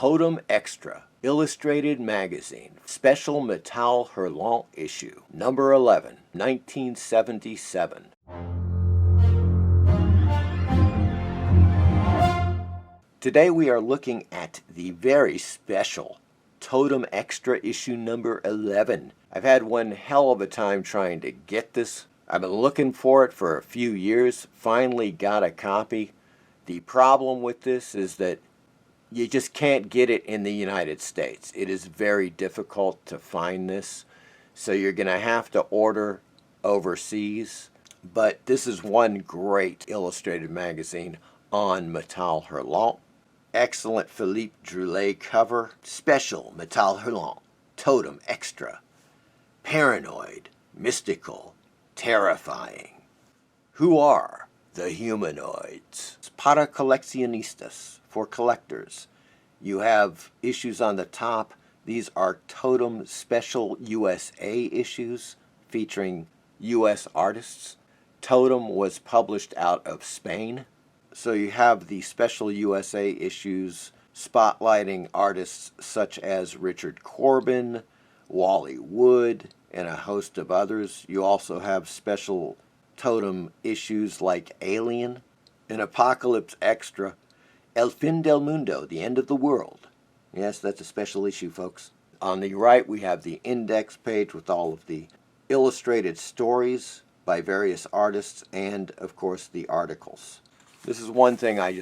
Totem Extra Illustrated Magazine, Special Metal Hurlant Issue, number 11, 1977. Today we are looking at the very special Totem Extra issue number 11. I've had one hell of a time trying to get this. I've been looking for it for a few years, finally got a copy. The problem with this is that you just can't get it in the United States. It is very difficult to find this, so you're going to have to order overseas. But this is one great illustrated magazine on Metal Hurlant. Excellent Philippe Druillet cover. Special Metal Hurlant, Totem Extra. Paranoid, mystical, terrifying. Who are the humanoids? Para coleccionistas, for collectors. You have issues on the top. These are Totem Special USA issues featuring US artists. Totem was published out of Spain. So you have the Special USA issues spotlighting artists such as Richard Corbin, Wally Wood, and a host of others. You also have special Totem issues like Alien, an Apocalypse Extra, El Fin del Mundo, The End of the World. Yes, that's a special issue, folks. On the right, we have the index page with all of the illustrated stories by various artists and, of course, the articles. This is one thing I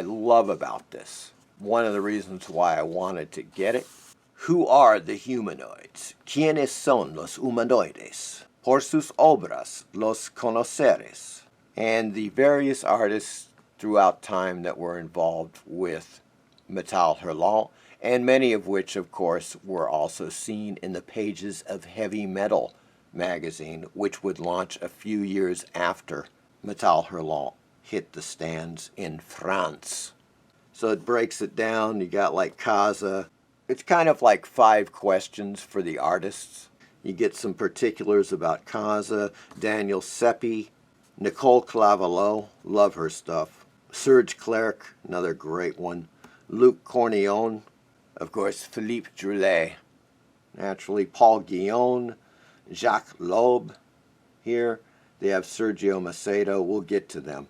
love about this. One of the reasons why I wanted to get it. Who are the humanoids? ¿Quiénes son los humanoides? Por sus obras los conoceres. And the various artists throughout time that were involved with Metal Hurlant, and many of which, of course, were also seen in the pages of Heavy Metal magazine, which would launch a few years after Metal Hurlant hit the stands in France. So it breaks it down. You got like Caza. It's kind of like 5 questions for the artists. You get some particulars about Caza, Daniel Seppi, Nicole Clavellot, love her stuff. Serge Clerc, another great one. Luc Cornillon, of course, Philippe Druillet. Naturally, Paul Guillon, Jacques Loeb. Here, they have Sergio Macedo. We'll get to them.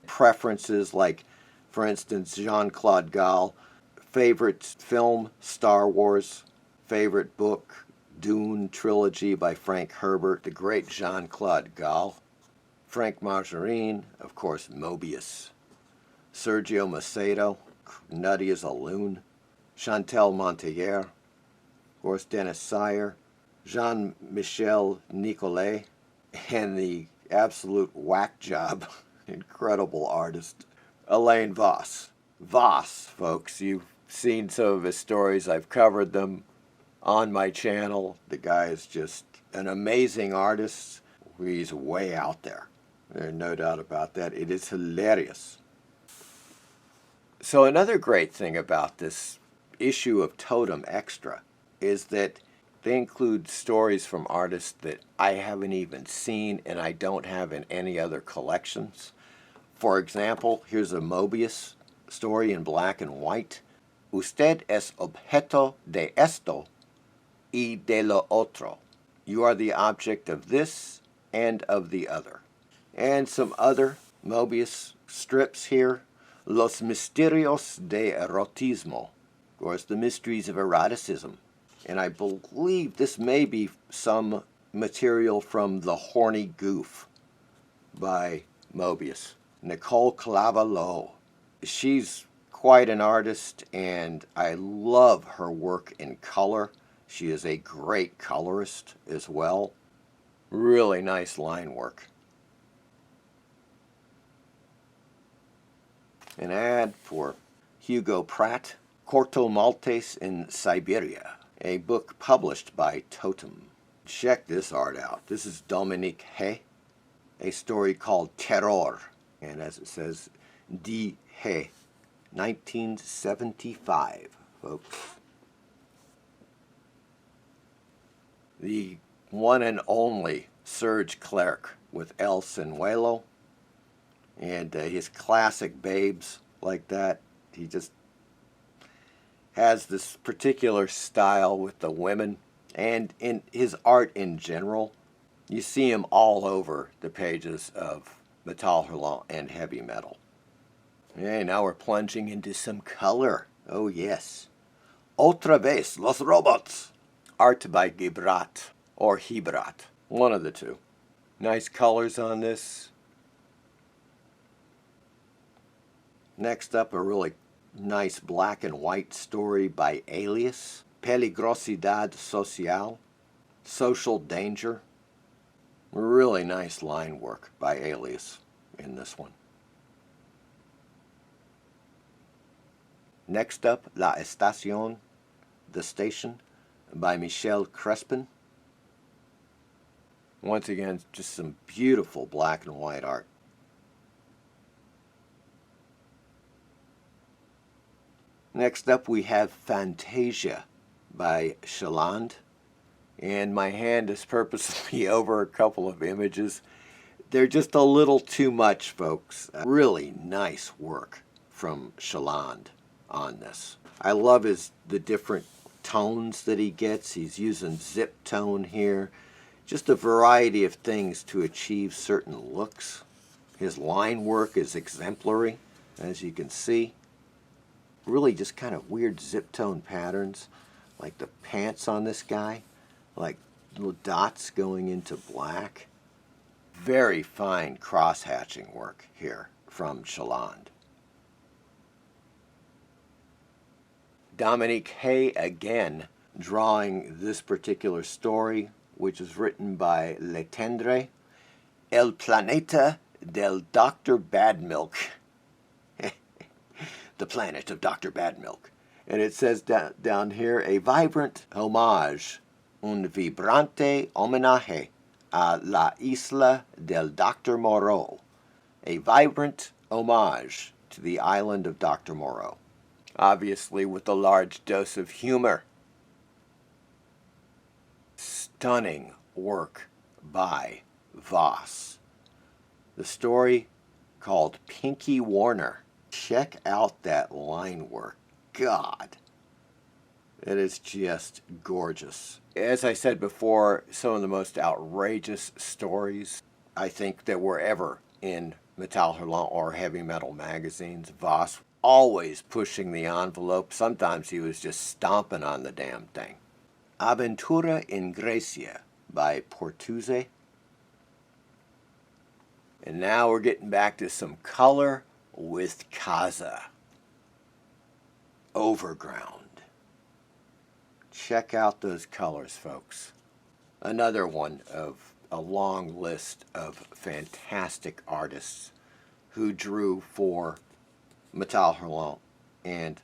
Preferences like, for instance, Jean-Claude Gall. Favorite film, Star Wars. Favorite book, Dune trilogy by Frank Herbert, the great Jean-Claude Gall. Frank Margarine, of course, Moebius. Sergio Macedo, nutty as a loon. Chantal Monteyer, of course, Dennis Sire. Jean-Michel Nicolet, and the absolute whack job, incredible artist, Alain VOSS. VOSS, folks, you've seen some of his stories. I've covered them on my channel. The guy is just an amazing artist. He's way out there. There's no doubt about that. It is hilarious. So another great thing about this issue of Totem Extra is that they include stories from artists that I haven't even seen and I don't have in any other collections. For example, here's a Moebius story in black and white. Usted es objeto de esto y de lo otro. You are the object of this and of the other. And some other Moebius strips here. Los misterios de erotismo. Of course, the mysteries of eroticism. And I believe this may be some material from The Horny Goof by Moebius. Nicole Clavellot. She's quite an artist, and I love her work in color. She is a great colorist as well. Really nice line work. An ad for Hugo Pratt, Corto Maltese in Siberia, a book published by Totem. Check this art out. This is Dominique Hay, a story called Terror, and as it says, D. Hay, 1975, folks. The one and only Serge Clerc with El Senuelo, and his classic babes like that. He just has this particular style with the women, and in his art in general. You see him all over the pages of Metal Hurlant and Heavy Metal. Okay, now we're plunging into some color. Oh yes. Otra vez los robots. Art by Gibrat or Hibrat. One of the two. Nice colors on this. Next up, a really nice black and white story by Alias. Peligrosidad social. Social danger. Really nice line work by Alias in this one. Next up, La Estación, The Station, by Michel Crespin. Once again, just some beautiful black and white art. Next up, we have Fantasia by Hurlant. And my hand is purposely over a couple of images. They're just a little too much, folks. Really nice work from Hurlant on this. I love the different tones that he gets. He's using zip tone here. Just a variety of things to achieve certain looks. His line work is exemplary, as you can see. Really just kind of weird zip tone patterns, like the pants on this guy. Like little dots going into black. Very fine cross-hatching work here from Hurlant. Dominique Hay again drawing this particular story, which is written by Letendre. El Planeta del Dr. Badmilk. The planet of Dr. Badmilk. And it says down here, a vibrant homage. Un vibrante homenaje a la isla del Dr. Moreau. A vibrant homage to the island of Dr. Moreau. Obviously with a large dose of humor. Stunning work by VOSS. The story called Pinky Warner. Check out that line work. God. It is just gorgeous. As I said before, some of the most outrageous stories I think that were ever in Metal Hurlant or Heavy Metal magazines. VOSS always pushing the envelope. Sometimes he was just stomping on the damn thing. Aventura in Grecia by Portuzzi. And now we're getting back to some color with Caza. Overground. Check out those colors, folks. Another one of a long list of fantastic artists who drew for Metal Hurlant and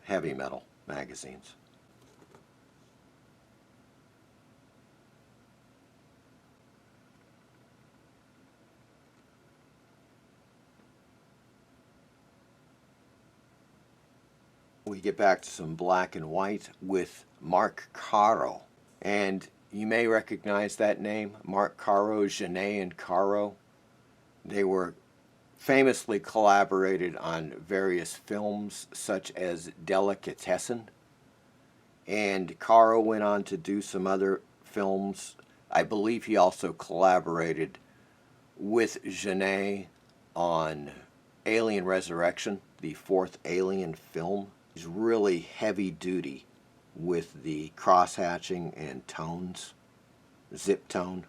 Heavy Metal magazines. We get back to some black and white with Marc Caro. And you may recognize that name, Marc Caro, Genet and Caro. They were famously collaborated on various films such as Delicatessen. And Caro went on to do some other films. I believe he also collaborated with Genet on Alien Resurrection, the fourth Alien film. He's really heavy duty with the cross-hatching and tones, zip tone.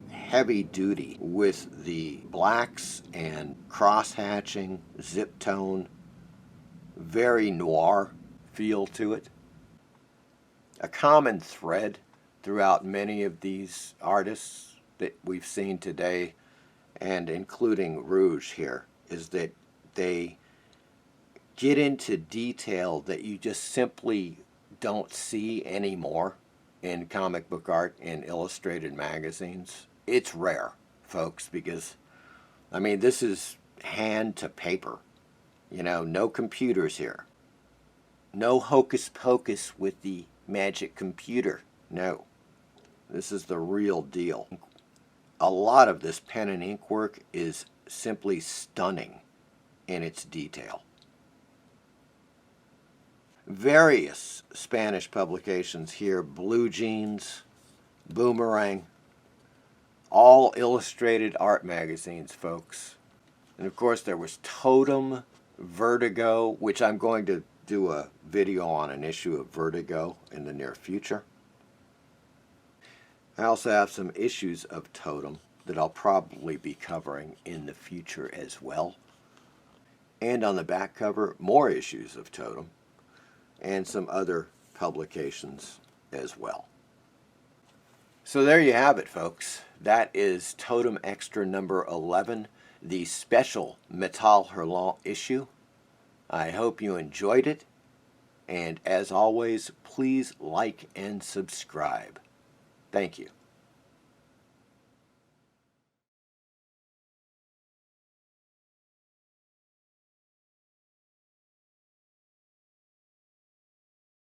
Heavy duty with the blacks and cross-hatching, zip tone. Very noir feel to it. A common thread throughout many of these artists that we've seen today, and including Rouge here, is that they get into detail that you just simply don't see anymore in comic book art and illustrated magazines. It's rare, folks, because, I mean, this is hand to paper. You know, no computers here. No hocus pocus with the magic computer. No. This is the real deal. A lot of this pen and ink work is simply stunning in its detail. various Spanish publications here, Blue Jeans, Boomerang, all illustrated art magazines, folks. And of course there was Totem, Vertigo, which I'm going to do a video on an issue of Vertigo in the near future. I also have some issues of Totem that I'll probably be covering in the future as well. And on the back cover, more issues of Totem and some other publications as well. So there you have it, folks. That is Totem Extra number 11, the special Metal Hurlant issue. I hope you enjoyed it, and as always, please like and subscribe. Thank you.